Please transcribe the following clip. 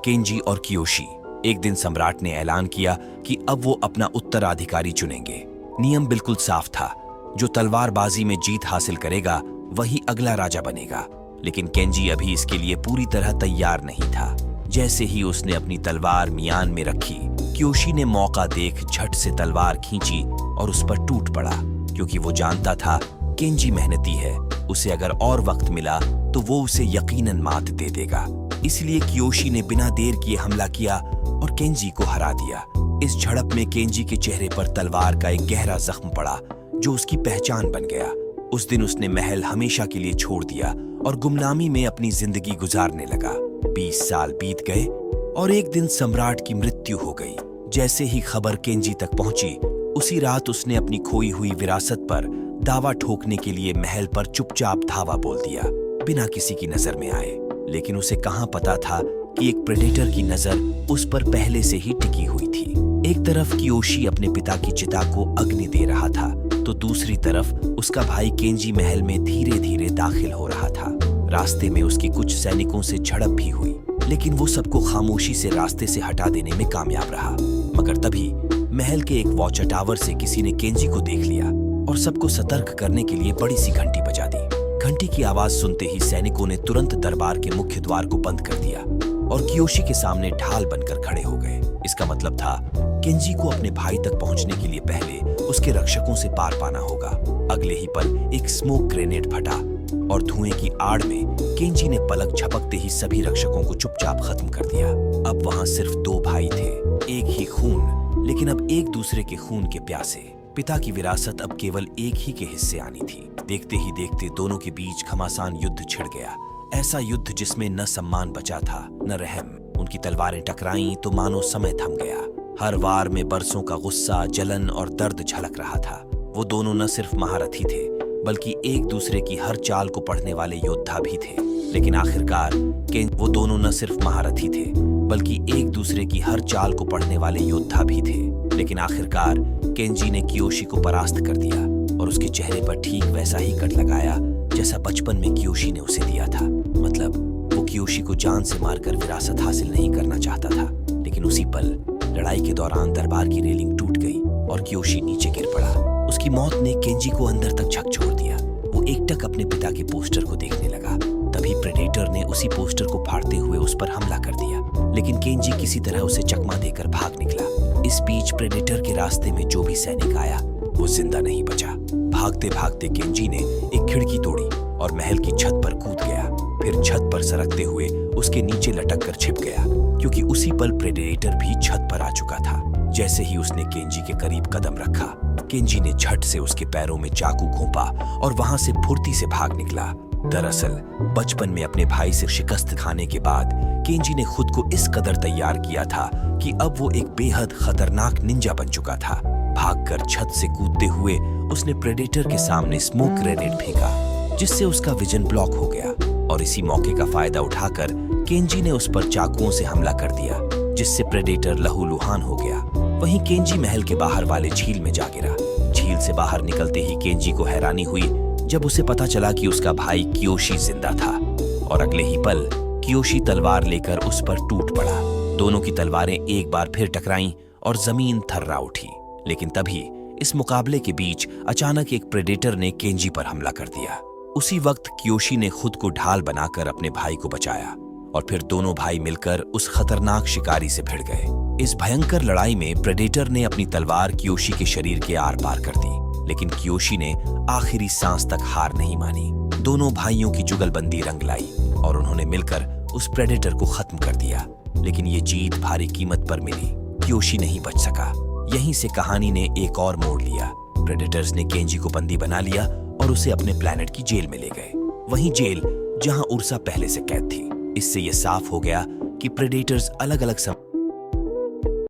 Kenji और Kiyoshi. एक दिन सम्राट ने ऐलान किया कि अब वो अपना उत्तराधिकारी चुनेंगे। नियम बिल्कुल साफ था, जो तलवारबाजी में जीत हासिल करेगा वही अगला राजा बनेगा। लेकिन केंजी अभी इसके लिए पूरी तरह तैयार नहीं था। जैसे ही उसने अपनी तलवार मियान में रखी, कियोशी ने मौका देख झट से तलवार खींची और उस पर टूट पड़ा, क्योंकि वो जानता था केंजी मेहनती है, उसे अगर और वक्त मिला तो वो उसे यकीनन मात दे देगा। इसलिए कियोशी ने बिना देर किए हमला किया और केंजी को हरा दिया। इस झड़प में केंजी के चेहरे पर तलवार का एक गहरा जख्म पड़ा, जो उसकी पहचान बन गया। उस दिन उसने महल हमेशा के लिए छोड़ दिया और गुमनामी में अपनी जिंदगी गुजारने लगा। 20 साल बीत गए और एक दिन सम्राट की मृत्यु हो गई। जैसे ही खबर केंजी तक पहुंची, उसी रात उसने अपनी खोई हुई विरासत पर दावा ठोकने के लिए महल पर चुपचाप धावा बोल दिया, बिना किसी की नजर में आए। लेकिन उसे कहां पता था कि एक प्रेडेटर की नजर उस पर पहले से ही टिकी हुई थी। एक तरफ कियोशी अपने पिता की चिता को अग्नि दे रहा था, तो दूसरी तरफ उसका भाई केंजी महल में धीरे धीरे दाखिल हो रहा था। रास्ते में उसकी कुछ सैनिकों से झड़प भी हुई, लेकिन वो सबको खामोशी से रास्ते से हटा देने में कामयाब रहा। मगर तभी महल के एक वॉचर टावर से किसी ने केंजी को देख लिया और सबको सतर्क करने के लिए बड़ी सी घंटी बजा दी। घंटी की आवाज सुनते ही सैनिकों ने तुरंत दरबार के मुख्य द्वार को बंद कर दिया और कियोशी के सामने ढाल बनकर खड़े हो गए। इसका मतलब था केंजी को अपने भाई तक पहुंचने के लिए पहले उसके रक्षकों से पार पाना होगा। अगले ही पल एक स्मोक ग्रेनेड फटा और धुएं की आड़ में केंजी ने पलक झपकते ही सभी रक्षकों को चुपचाप खत्म कर दिया। अब वहां सिर्फ 2 भाई थे, एक ही खून, लेकिन अब एक दूसरे के खून के प्यासे। पिता की विरासत अब केवल एक ही के हिस्से आनी थी। देखते ही देखते दोनों के बीच घमासान युद्ध छिड़ गया। ऐसा युद्ध जिसमें न सम्मान बचा था न रहम। उनकी तलवारें टकराईं तो मानो समय थम गया। हर वार में बरसों का गुस्सा, जलन और दर्द झलक रहा था। वो दोनों न सिर्फ महारथी थे, बल्कि एक दूसरे की हर चाल को पढ़ने वाले योद्धा भी थे। लेकिन आखिरकार वो दोनों न सिर्फ महारथी थे, बल्कि एक दूसरे की हर चाल को पढ़ने वाले योद्धा भी थे। लेकिन आखिरकार केंजी ने कियोशी को परास्त कर दिया और उसके चेहरे पर ठीक वैसा ही कट लगाया जैसा बचपन में कियोशी ने उसे दिया था। मतलब वो कियोशी को जान से मारकर विरासत हासिल नहीं करना चाहता था। लेकिन उसी पल लड़ाई के दौरान दरबार की रेलिंग टूट गई और कियोशी नीचे गिर पड़ा। उसकी मौत ने केंजी को अंदर तक झकझोर दिया। वो एकटक अपने पिता के पोस्टर को देखने लगा। तभी प्रेडेटर ने उसी पोस्टर को फाड़ते हुए उस पर हमला कर दिया, लेकिन केंजी किसी तरह उसे चकमा देकर भाग निकला। इस बीच प्रेडेटर के रास्ते में जो भी सैनिक आया वो जिंदा नहीं बचा। भागते भागते केंजी ने एक खिड़की तोड़ी और महल की छत पर कूद गया। फिर छत पर सरकते हुए उसके नीचे लटक कर छिप गया, क्योंकि उसी पल प्रेडेटर भी छत पर आ चुका था। जैसे ही उसने केंजी के करीब कदम रखा, केंजी ने झट से उसके पैरों में चाकू घोंपा और वहां से फुर्ती से भाग निकला। दरअसल बचपन में अपने भाई से शिकस्त खाने के बाद केंजी ने खुद को इस कदर तैयार किया था कि अब वो एक बेहद खतरनाक निंजा बन चुका था। भागकर छत से कूदते हुए उसने प्रेडेटर के सामने स्मोक ग्रेनेड फेंका, जिससे उसका विजन ब्लॉक हो गया। और इसी मौके का फायदा उठाकर केंजी ने उस पर चाकुओं से हमला कर दिया, जिससे प्रेडेटर लहूलुहान हो गया। वहीं केंजी महल के बाहर वाले झील में जा गिरा। झील से बाहर निकलते ही केंजी को हैरानी हुई जब उसे पता चला कि उसका भाई कियोशी जिंदा था। और अगले ही पल कियोशी तलवार लेकर उस पर टूट पड़ा। दोनों की तलवारें एक बार फिर टकराईं और जमीन थर्रा उठी। लेकिन तभी इस मुकाबले के बीच अचानक एक प्रेडेटर ने केंजी पर हमला कर दिया। उसी वक्त कियोशी ने खुद को ढाल बनाकर अपने भाई को बचाया और फिर दोनों भाई मिलकर उस खतरनाक शिकारी से भिड़ गए। इस भयंकर लड़ाई में प्रेडेटर ने अपनी तलवार कियोशी के शरीर के आर पार कर दी, लेकिन कियोशी ने आखिरी सांस तक हार नहीं मानी। दोनों भाइयों की जुगलबंदी रंग लाई और उन्होंने मिलकर उस प्रेडेटर को खत्म कर दिया। लेकिन ये जीत भारी कीमत पर मिली। कियोशी नहीं बच सका। यहीं से कहानी ने एक और मोड़ लिया। प्रेडेटर्स ने केंजी को बंदी बना लिया और उसे अपने प्लेनेट की जेल में ले गए। वही जेल जहां उर्सा पहले से कैद थी। इससे यह साफ हो गया कि प्रेडेटर्स अलग अलग